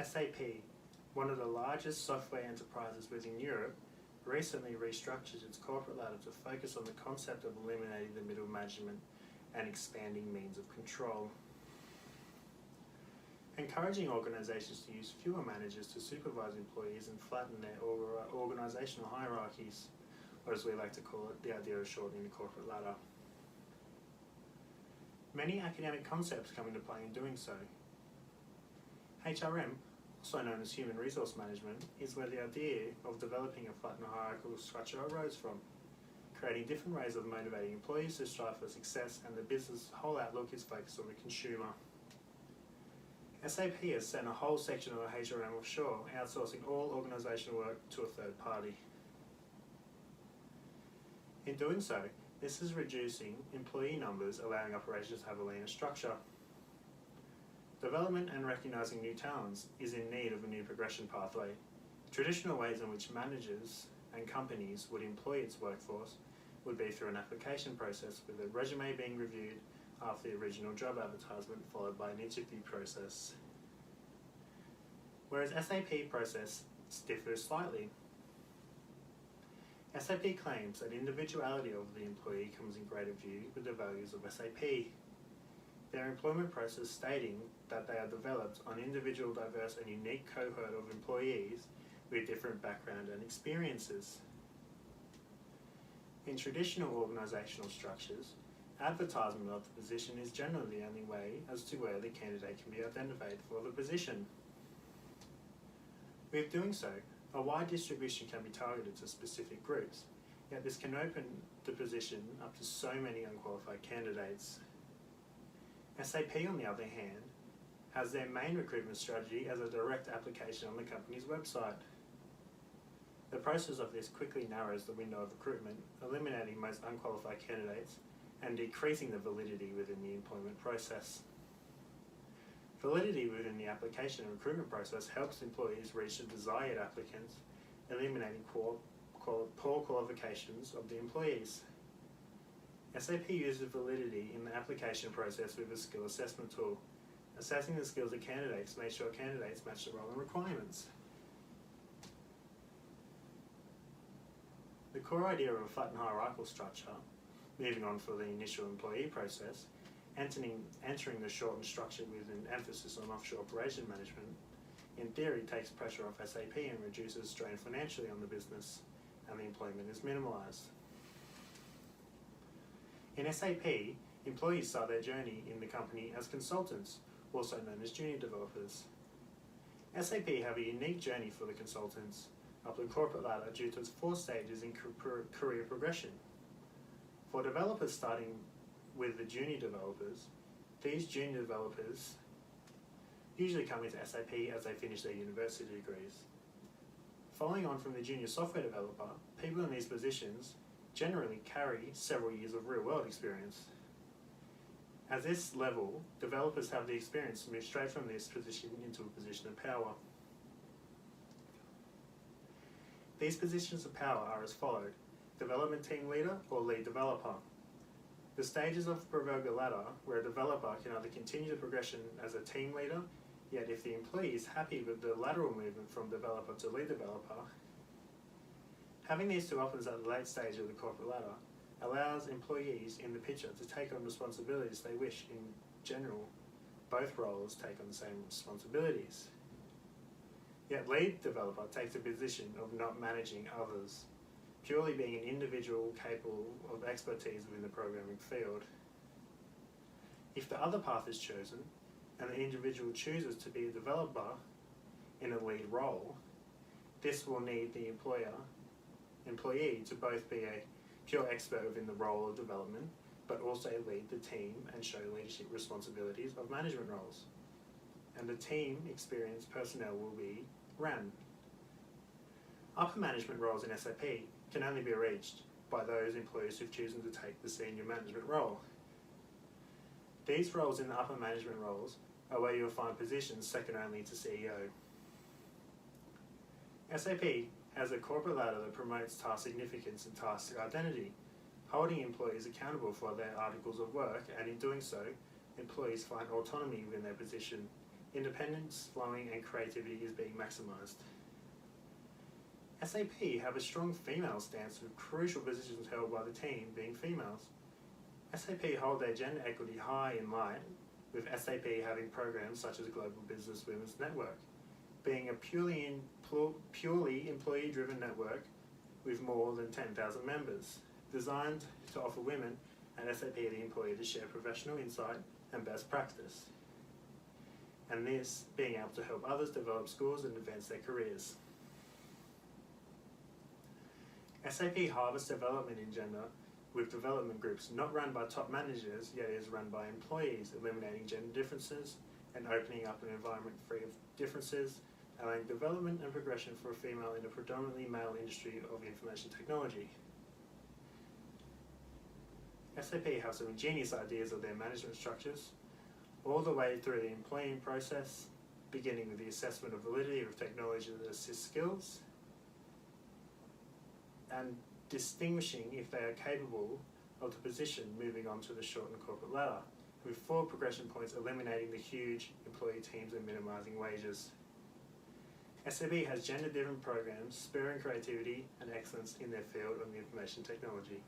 SAP, one of the largest software enterprises within Europe, recently restructured its corporate ladder to focus on the concept of eliminating the middle management and expanding means of control. Encouraging organisations to use fewer managers to supervise employees and flatten their organisational hierarchies, or as we like to call it, the idea of shortening the corporate ladder. Many academic concepts come into play in doing so. HRM, also known as human resource management, is where the idea of developing a flattened hierarchical structure arose from, creating different ways of motivating employees to strive for success, and the business whole outlook is focused on the consumer. SAP has sent a whole section of the HRM offshore, outsourcing all organisational work to a third party. In doing so, this is reducing employee numbers, allowing operations to have a leaner structure. Development and recognising new talents is in need of a new progression pathway. Traditional ways in which managers and companies would employ its workforce would be through an application process with a resume being reviewed after the original job advertisement, followed by an interview process. Whereas SAP process differs slightly. SAP claims that individuality of the employee comes in greater view with the values of SAP. Their employment process stating that they are developed on individual, diverse and unique cohort of employees with different background and experiences. In traditional organisational structures, advertisement of the position is generally the only way as to where the candidate can be identified for the position. With doing so, a wide distribution can be targeted to specific groups, yet this can open the position up to so many unqualified candidates. SAP, on the other hand, has their main recruitment strategy as a direct application on the company's website. The process of this quickly narrows the window of recruitment, eliminating most unqualified candidates and decreasing the validity within the employment process. Validity within the application and recruitment process helps employees reach the desired applicants, eliminating poor qualifications of the employees. SAP uses validity in the application process with a skill assessment tool, assessing the skills of candidates to make sure candidates match the role and requirements. The core idea of a flattened hierarchical structure, moving on for the initial employee process, entering the shortened structure with an emphasis on offshore operation management, in theory takes pressure off SAP and reduces strain financially on the business, and the employment is minimalised. In SAP, employees start their journey in the company as consultants, also known as junior developers. SAP have a unique journey for the consultants up the corporate ladder due to its 4 stages in career progression. For developers starting with the junior developers, these junior developers usually come into SAP as they finish their university degrees. Following on from the junior software developer, people in these positions generally carry several years of real-world experience. At this level, developers have the experience to move straight from this position into a position of power. These positions of power are as followed: development team leader or lead developer. The stages of the proverbial ladder, where a developer can either continue the progression as a team leader, yet if the employee is happy with the lateral movement from developer to lead developer, having these two options at the late stage of the corporate ladder allows employees in the picture to take on responsibilities they wish. In general, both roles take on the same responsibilities. Yet lead developer takes a position of not managing others, purely being an individual capable of expertise within the programming field. If the other path is chosen, and the individual chooses to be a developer in a lead role, this will need the employee to both be a pure expert within the role of development, but also lead the team and show leadership responsibilities of management roles. And the team experienced personnel will be ran. Upper management roles in SAP can only be reached by those employees who've chosen to take the senior management role. These roles in the upper management roles are where you'll find positions second only to CEO. SAP has a corporate ladder that promotes task significance and task identity, holding employees accountable for their articles of work, and in doing so, employees find autonomy within their position, independence, flowing, and creativity is being maximised. SAP have a strong female stance with crucial positions held by the team being females. SAP hold their gender equity high in light, with SAP having programs such as Global Business Women's Network, being a purely employee-driven network with more than 10,000 members, designed to offer women and SAP the employee to share professional insight and best practice, and this being able to help others develop skills and advance their careers. SAP harvests development in gender with development groups not run by top managers, yet is run by employees, eliminating gender differences and opening up an environment free of differences, allowing development and progression for a female in a predominantly male industry of information technology. SAP have some ingenious ideas of their management structures, all the way through the employing process, beginning with the assessment of validity of technology that assists skills, and distinguishing if they are capable of the position, moving on to the shortened corporate ladder, with 4 progression points eliminating the huge employee teams and minimising wages. SAP has gender-driven programs, spurring creativity and excellence in their field of information technology.